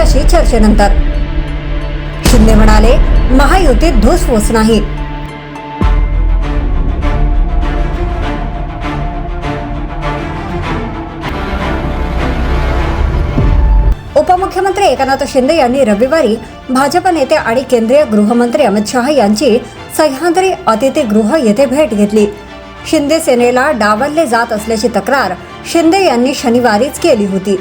त्यांच्याशी चर्चेनंतर शिंदे म्हणाले, महायुतीत धुसफूस नाही. उपमुख्यमंत्री एकनाथ शिंदे यांनी रविवारी भाजप नेते आणि केंद्रीय गृहमंत्री अमित शहा यांची सह्याद्री अतिथीगृह येथे भेट घेतली. शिंदे सेनेला डावलले जात असल्याची तक्रार शिंदे यांनी शनिवारीच केली होती.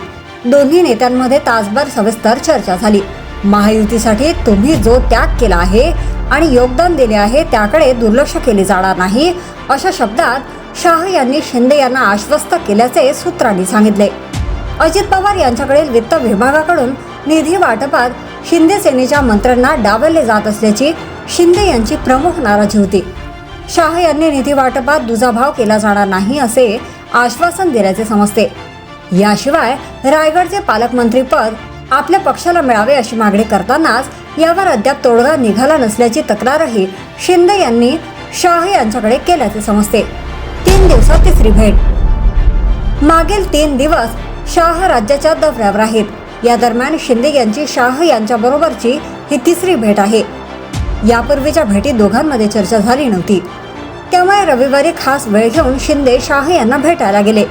दोन्ही नेत्यांमध्ये तासभर सविस्तर चर्चा झाली. महायुतीसाठी तुम्ही जो त्याग केला आहे आणि योगदान दिले आहे त्याकडे दुर्लक्ष केले जाणार नाही, अशा शब्दात शहा यांनी शिंदे यांना आश्वस्त केल्याचे सूत्रांनी सांगितले. अजित पवार यांच्याकडील वित्त विभागाकडून निधी वाटपात शिंदे सेनेच्या मंत्र्यांना डावलले जात असल्याची शिंदे यांची प्रमुख नाराजी होती. शहा यांनी निधी वाटपात दुजाभाव केला जाणार नाही असे आश्वासन दिल्याचे समजते. याशिवाय रायगडचे पालकमंत्री पद आपल्या पक्षाला मिळावे अशी मागणी करतानाच यावर अद्याप तोडगा निघाला नसल्याची तक्रारही शिंदे यांनी शहा यांच्याकडे केल्याचे समजते. 3 दिवसात तिसरी भेट. मागील 3 दिवस शाह राज्याच्या दौऱ्यावर आहेत. या दरम्यान शिंदे यांची शाह यांच्या बरोबरची ही तिसरी भेट आहे. यापूर्वीच्या भेटीत दोघांमध्ये चर्चा झाली नव्हती. त्यामुळे रविवारी खास वेळ घेऊन शिंदे शाह यांना भेटायला गेले.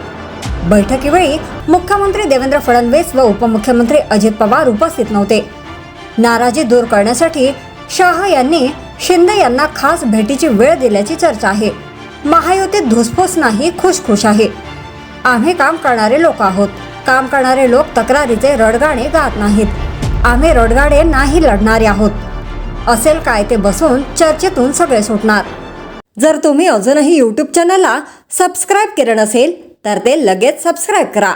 बैठकीवेळी मुख्यमंत्री देवेंद्र फडणवीस व उपमुख्यमंत्री अजित पवार उपस्थित नव्हते. नाराजी दूर करण्यासाठी शाह यांनी शिंदे यांना खास भेटीची वेळ दिल्याची चर्चा आहे. महायुतीत धुसफूस नाही, खुशखुश आहे. आम्ही काम करणारे लोक आहोत. काम करणारे लोक तक्रारीचे रडगाणे गात नाहीत. आम्ही रडगाणे नाही लढणारे आहोत. असेल काय ते बसून चर्चेतून सगळे सुटणार. जर तुम्ही अजूनही YouTube चॅनलला सबस्क्राईब केलं नसेल तर ते लगेच सबस्क्राईब करा.